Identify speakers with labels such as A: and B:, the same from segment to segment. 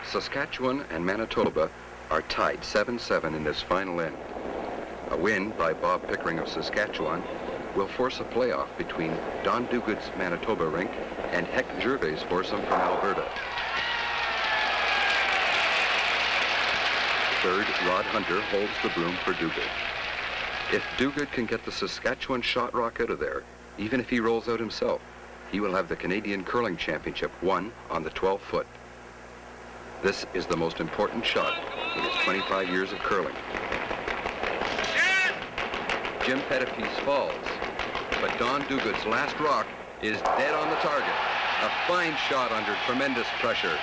A: Saskatchewan and Manitoba are tied 7-7 in this final end. A win by Bob Pickering of Saskatchewan will force a playoff between Don Duguid's Manitoba rink and Heck Gervais' foursome from Alberta. Third, Rod Hunter holds the broom for Duguid. If Duguid can get the Saskatchewan shot rock out of there, even if he rolls out himself, he will have the Canadian Curling Championship won on the 12-foot. This is the most important shot in his 25 years of curling. Jim Pettipies falls, but Don Duguid's last rock is dead on the target. A fine shot under tremendous pressure.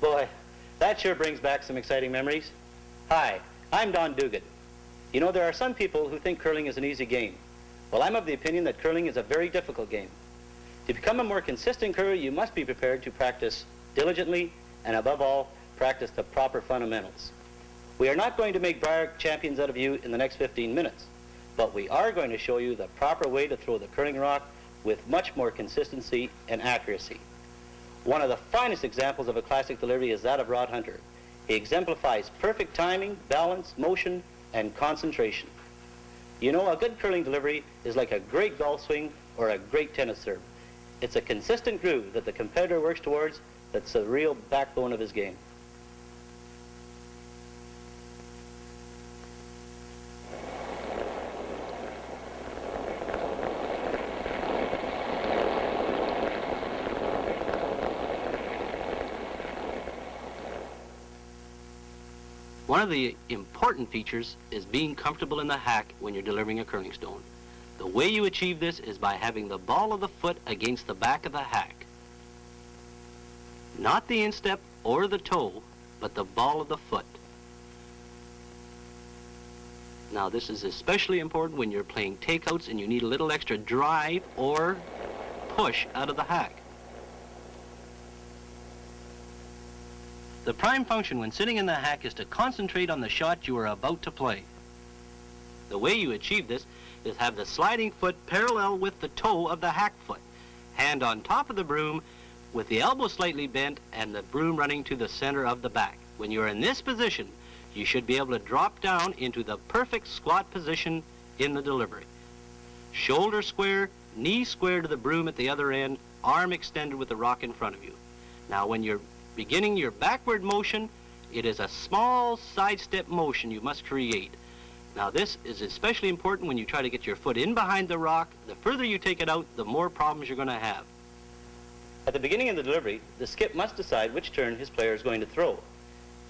B: Boy, that sure brings back some exciting memories. Hi, I'm Don Duguid. You know, there are some people who think curling is an easy game. Well, I'm of the opinion that curling is a very difficult game. To become a more consistent curler, you must be prepared to practice diligently and, above all, practice the proper fundamentals. We are not going to make Briar champions out of you in the next 15 minutes, but we are going to show you the proper way to throw the curling rock with much more consistency and accuracy. One of the finest examples of a classic delivery is that of Rod Hunter. He exemplifies perfect timing, balance, motion, and concentration. You know, a good curling delivery is like a great golf swing or a great tennis serve. It's a consistent groove that the competitor works towards that's the real backbone of his game. One of the important features is being comfortable in the hack when you're delivering a curling stone. The way you achieve this is by having the ball of the foot against the back of the hack. Not the instep or the toe, but the ball of the foot. Now this is especially important when you're playing takeouts and you need a little extra drive or push out of the hack. The prime function when sitting in the hack is to concentrate on the shot you are about to play. The way you achieve this is have the sliding foot parallel with the toe of the hack foot, hand on top of the broom with the elbow slightly bent and the broom running to the center of the back. When you're in this position, you should be able to drop down into the perfect squat position in the delivery. Shoulder square, knee square to the broom at the other end, arm extended with the rock in front of you. Now when you're beginning your backward motion, it is a small sidestep motion you must create. Now this is especially important when you try to get your foot in behind the rock. The further you take it out, the more problems you're going to have. At the beginning of the delivery, the skip must decide which turn his player is going to throw.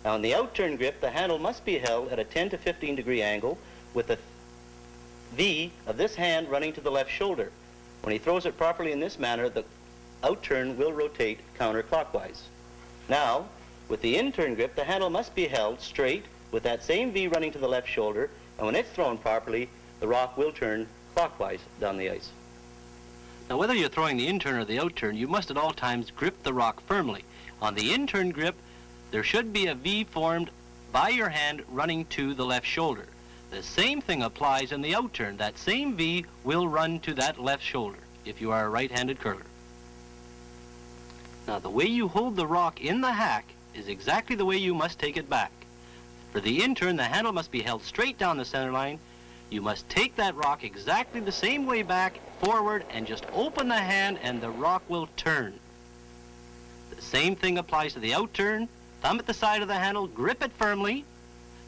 B: Now in the out-turn grip, the handle must be held at a 10 to 15 degree angle with the V of this hand running to the left shoulder. When he throws it properly in this manner, the out-turn will rotate counterclockwise. Now, with the in-turn grip, the handle must be held straight with that same V running to the left shoulder, and when it's thrown properly, the rock will turn clockwise down the ice. Now, whether you're throwing the in-turn or the out-turn, you must at all times grip the rock firmly. On the in-turn grip, there should be a V formed by your hand running to the left shoulder. The same thing applies in the out-turn. That same V will run to that left shoulder if you are a right-handed curler. Now, the way you hold the rock in the hack is exactly the way you must take it back. For the in-turn, the handle must be held straight down the center line. You must take that rock exactly the same way back, forward, and just open the hand and the rock will turn. The same thing applies to the out-turn. Thumb at the side of the handle, grip it firmly.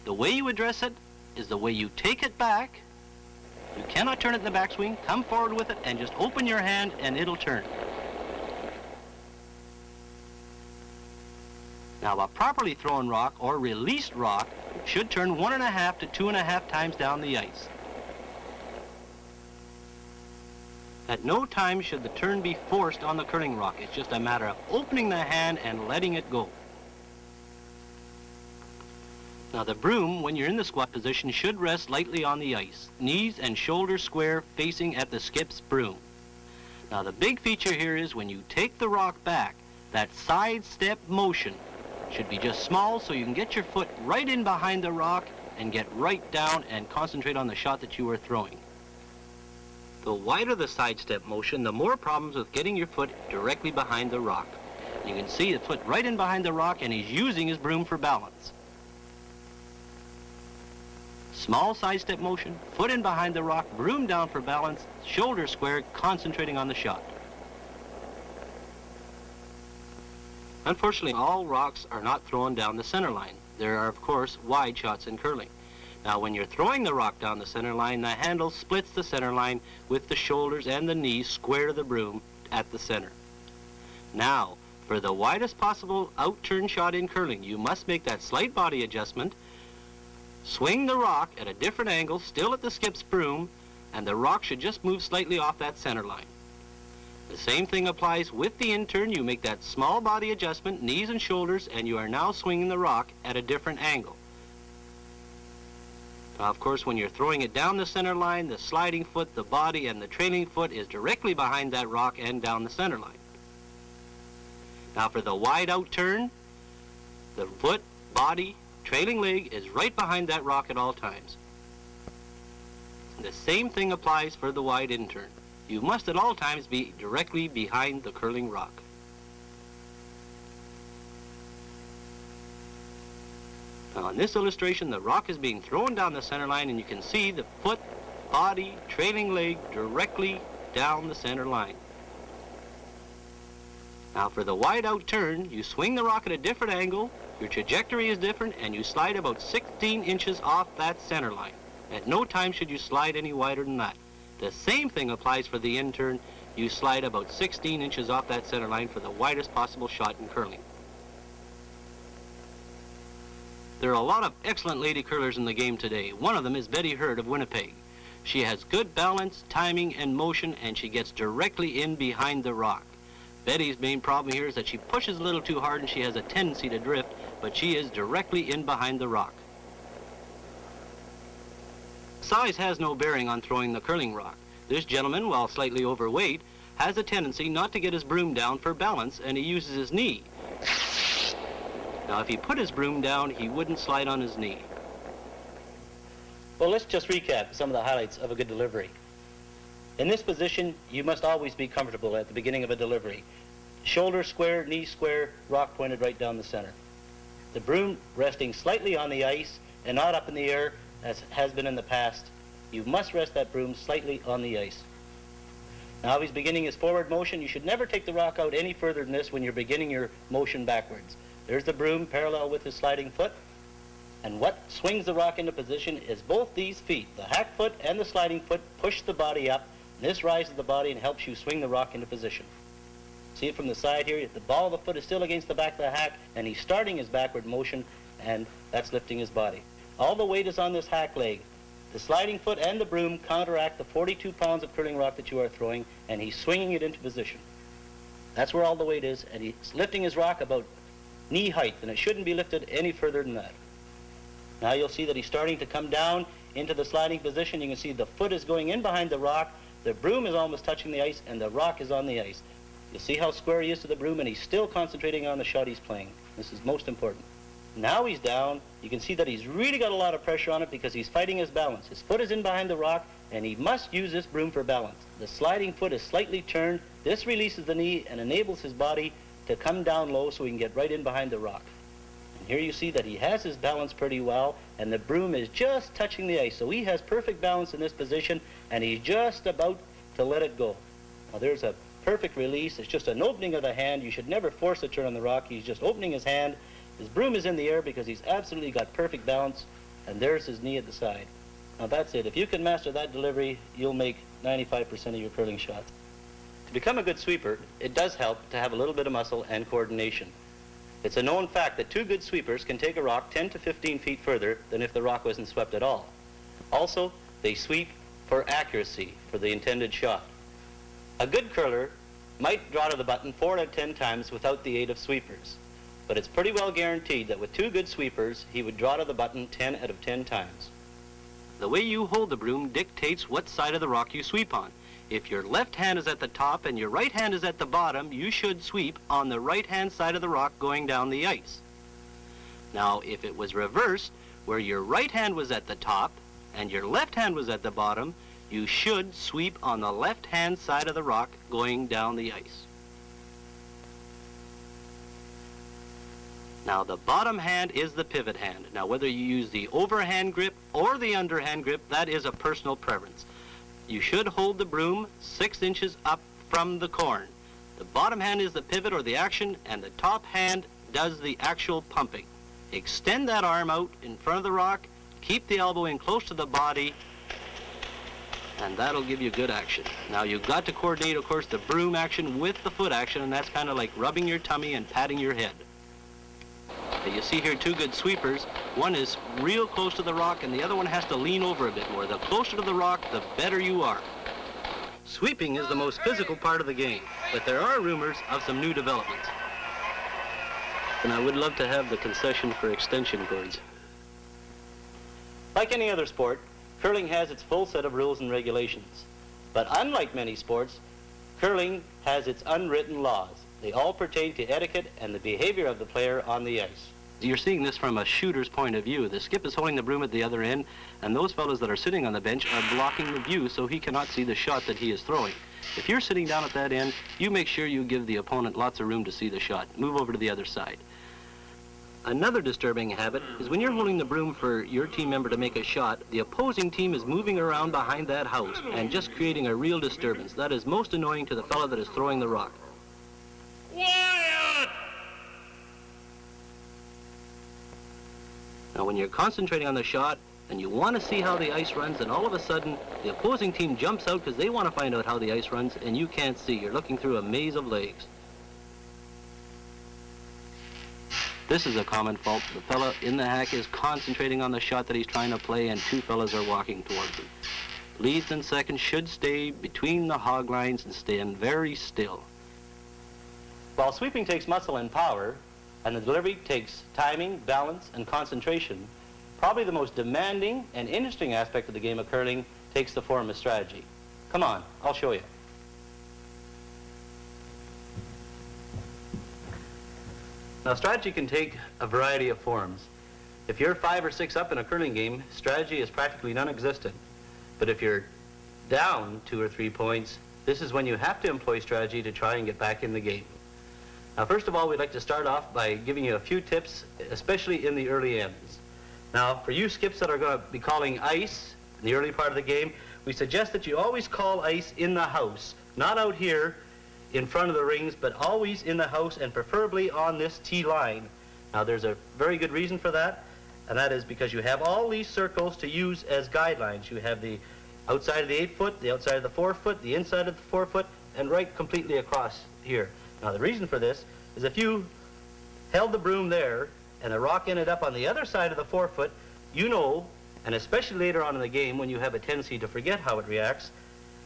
B: The way you address it is the way you take it back. You cannot turn it in the backswing. Come forward with it and just open your hand and it'll turn. Now, a properly thrown rock or released rock should turn 1.5 to 2.5 times down the ice. At no time should the turn be forced on the curling rock. It's just a matter of opening the hand and letting it go. Now, the broom, when you're in the squat position, should rest lightly on the ice, knees and shoulders square facing at the skip's broom. Now, the big feature here is when you take the rock back, that side step motion should be just small so you can get your foot right in behind the rock and get right down and concentrate on the shot that you are throwing. The wider the sidestep motion, the more problems with getting your foot directly behind the rock. You can see the foot right in behind the rock, and he's using his broom for balance. Small sidestep motion, foot in behind the rock, broom down for balance, shoulder square, concentrating on the shot. Unfortunately, all rocks are not thrown down the center line. There are, of course, wide shots in curling. Now, when you're throwing the rock down the center line, the handle splits the center line with the shoulders and the knees square to the broom at the center. Now, for the widest possible out-turn shot in curling, you must make that slight body adjustment, swing the rock at a different angle, still at the skip's broom, and the rock should just move slightly off that center line. The same thing applies with the in-turn. You make that small body adjustment, knees and shoulders, and you are now swinging the rock at a different angle. Now, of course, when you're throwing it down the center line, the sliding foot, the body, and the trailing foot is directly behind that rock and down the center line. Now, for the wide out turn, the foot, body, trailing leg is right behind that rock at all times. The same thing applies for the wide in turn. You must at all times be directly behind the curling rock. Now, in this illustration, the rock is being thrown down the center line, and you can see the foot, body, trailing leg directly down the center line. Now, for the wide out turn, you swing the rock at a different angle, your trajectory is different, and you slide about 16 inches off that center line. At no time should you slide any wider than that. The same thing applies for the in turn. You slide about 16 inches off that center line for the widest possible shot in curling. There are a lot of excellent lady curlers in the game today. One of them is Betty Hurd of Winnipeg. She has good balance, timing, and motion, and she gets directly in behind the rock. Betty's main problem here is that she pushes a little too hard and she has a tendency to drift, but she is directly in behind the rock. Size has no bearing on throwing the curling rock. This gentleman, while slightly overweight, has a tendency not to get his broom down for balance, and he uses his knee. Now, if he put his broom down, he wouldn't slide on his knee. Well, let's just recap some of the highlights of a good delivery. In this position, you must always be comfortable at the beginning of a delivery. Shoulder square, knee square, rock pointed right down the center. The broom resting slightly on the ice and not up in the air as has been in the past. You must rest that broom slightly on the ice. Now, if he's beginning his forward motion, you should never take the rock out any further than this when you're beginning your motion backwards. There's the broom parallel with his sliding foot. And what swings the rock into position is both these feet. The hack foot and the sliding foot push the body up. And this rises the body and helps you swing the rock into position. See it from the side here. The ball of the foot is still against the back of the hack, and he's starting his backward motion, and that's lifting his body. All the weight is on this hack leg. The sliding foot and the broom counteract the 42 pounds of curling rock that you are throwing, and he's swinging it into position. That's where all the weight is, and he's lifting his rock about knee height, and it shouldn't be lifted any further than that. Now you'll see that he's starting to come down into the sliding position. You can see the foot is going in behind the rock, the broom is almost touching the ice, and the rock is on the ice. You'll see how square he is to the broom, and he's still concentrating on the shot he's playing. This is most important. Now he's down. You can see that he's really got a lot of pressure on it because he's fighting his balance. His foot is in behind the rock, and he must use this broom for balance. The sliding foot is slightly turned. This releases the knee and enables his body to come down low so he can get right in behind the rock. And here you see that he has his balance pretty well, and the broom is just touching the ice. So he has perfect balance in this position, and he's just about to let it go. Now there's a perfect release. It's just an opening of the hand. You should never force a turn on the rock. He's just opening his hand. His broom is in the air because he's absolutely got perfect balance, and there's his knee at the side. Now that's it. If you can master that delivery, you'll make 95% of your curling shots. To become a good sweeper, it does help to have a little bit of muscle and coordination. It's a known fact that two good sweepers can take a rock 10 to 15 feet further than if the rock wasn't swept at all. Also, they sweep for accuracy for the intended shot. A good curler might draw to the button 4 out of 10 times without the aid of sweepers. But it's pretty well guaranteed that with two good sweepers, he would draw to the button 10 out of 10 times. The way you hold the broom dictates what side of the rock you sweep on. If your left hand is at the top and your right hand is at the bottom, you should sweep on the right-hand side of the rock going down the ice. Now, if it was reversed, where your right hand was at the top and your left hand was at the bottom, you should sweep on the left-hand side of the rock going down the ice. Now, the bottom hand is the pivot hand. Now, whether you use the overhand grip or the underhand grip, that is a personal preference. You should hold the broom 6 inches up from the corn. The bottom hand is the pivot or the action, and the top hand does the actual pumping. Extend that arm out in front of the rock, keep the elbow in close to the body, and that'll give you good action. Now, you've got to coordinate, of course, the broom action with the foot action, and that's kind of like rubbing your tummy and patting your head. You see here 2 good sweepers. One is real close to the rock, and the other one has to lean over a bit more. The closer to the rock, the better you are. Sweeping is the most physical part of the game, but there are rumors of some new developments. And I would love to have the concession for extension cords. Like any other sport, curling has its full set of rules and regulations. But unlike many sports, curling has its unwritten laws. They all pertain to etiquette and the behavior of the player on the ice. You're seeing this from a shooter's point of view. The skip is holding the broom at the other end, and those fellows that are sitting on the bench are blocking the view so he cannot see the shot that he is throwing. If you're sitting down at that end, you make sure you give the opponent lots of room to see the shot. Move over to the other side. Another disturbing habit is when you're holding the broom for your team member to make a shot, the opposing team is moving around behind that house and just creating a real disturbance. That is most annoying to the fellow that is throwing the rock. Now, when you're concentrating on the shot and you want to see how the ice runs, and all of a sudden the opposing team jumps out because they want to find out how the ice runs, and you can't see. You're looking through a maze of legs. This is a common fault. The fellow in the hack is concentrating on the shot that he's trying to play, and 2 fellows are walking towards him. Leads and seconds should stay between the hog lines and stand very still. While sweeping takes muscle and power, and the delivery takes timing, balance, and concentration, probably the most demanding and interesting aspect of the game of curling takes the form of strategy. Come on, I'll show you. Now, strategy can take a variety of forms. If you're 5 or 6 up in a curling game, strategy is practically non-existent. But if you're down 2 or 3 points, this is when you have to employ strategy to try and get back in the game. Now, first of all, we'd like to start off by giving you a few tips, especially in the early ends. Now, for you skips that are going to be calling ice in the early part of the game, we suggest that you always call ice in the house, not out here in front of the rings, but always in the house, and preferably on this tee line. Now, there's a very good reason for that, and that is because you have all these circles to use as guidelines. You have the outside of the 8 foot, the outside of the 4 foot, the inside of the 4 foot, and right completely across here. Now, the reason for this is if you held the broom there and the rock ended up on the other side of the 4 foot, you know, and especially later on in the game when you have a tendency to forget how it reacts,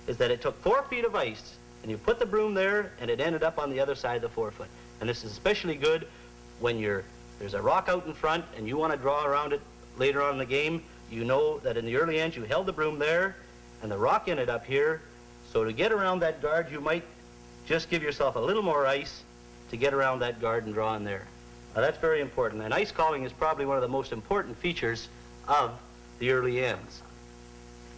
B: is that it took 4 feet of ice and you put the broom there and it ended up on the other side of the 4 foot. And this is especially good when there's a rock out in front and you want to draw around it later on in the game. You know that in the early end you held the broom there and the rock ended up here. So to get around that guard, you might just give yourself a little more ice to get around that guard and draw in there. Now, that's very important. And ice calling is probably one of the most important features of the early ends.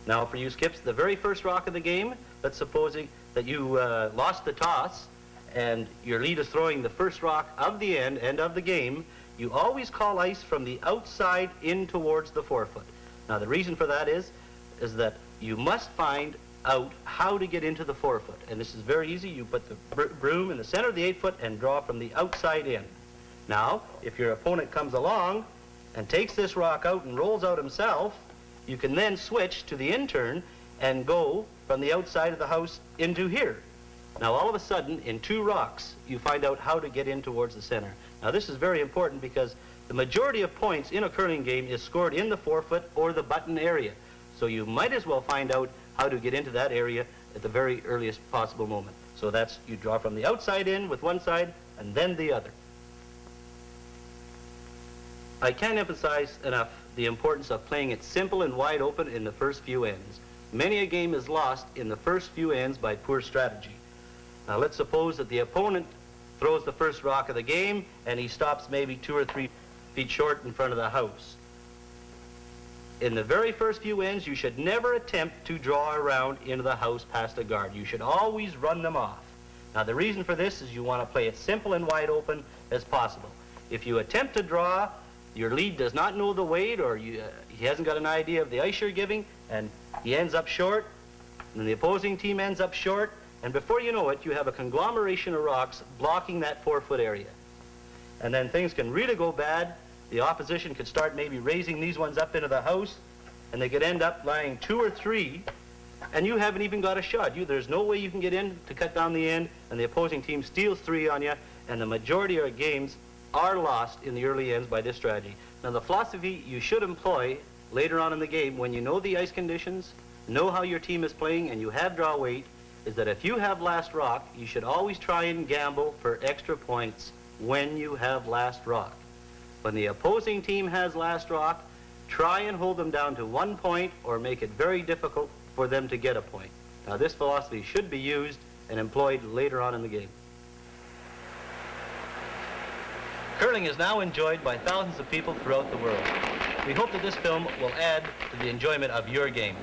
B: Now, for you skips, the very first rock of the game, let's supposing that you lost the toss and your lead is throwing the first rock of the end of the game, you always call ice from the outside in towards the 4 foot. Now, the reason for that is that you must find out how to get into the 4 foot. And this is very easy. You put the broom in the center of the 8 foot and draw from the outside in. Now, if your opponent comes along and takes this rock out and rolls out himself, you can then switch to the in-turn and go from the outside of the house into here. Now, all of a sudden, in 2 rocks, you find out how to get in towards the center. Now, this is very important because the majority of points in a curling game is scored in the 4 foot or the button area. So you might as well find out how to get into that area at the very earliest possible moment. So that's, you draw from the outside in with one side and then the other. I can't emphasize enough the importance of playing it simple and wide open in the first few ends. Many a game is lost in the first few ends by poor strategy. Now, let's suppose that the opponent throws the first rock of the game and he stops maybe 2 or 3 feet short in front of the house. In the very first few ends, you should never attempt to draw around into the house past a guard. You should always run them off. Now, the reason for this is you want to play it simple and wide open as possible. If you attempt to draw, your lead does not know the weight, or he hasn't got an idea of the ice you're giving, and he ends up short, and the opposing team ends up short, and before you know it, you have a conglomeration of rocks blocking that 4-foot area. And then things can really go bad. The opposition could start maybe raising these ones up into the house, and they could end up lying 2 or 3, and you haven't even got a shot. There's no way you can get in to cut down the end, and the opposing team steals 3 on you, and the majority of games are lost in the early ends by this strategy. Now, the philosophy you should employ later on in the game, when you know the ice conditions, know how your team is playing, and you have draw weight, is that if you have last rock, you should always try and gamble for extra points when you have last rock. When the opposing team has last rock, try and hold them down to 1 point or make it very difficult for them to get a point. Now, this philosophy should be used and employed later on in the game. Curling is now enjoyed by thousands of people throughout the world. We hope that this film will add to the enjoyment of your game.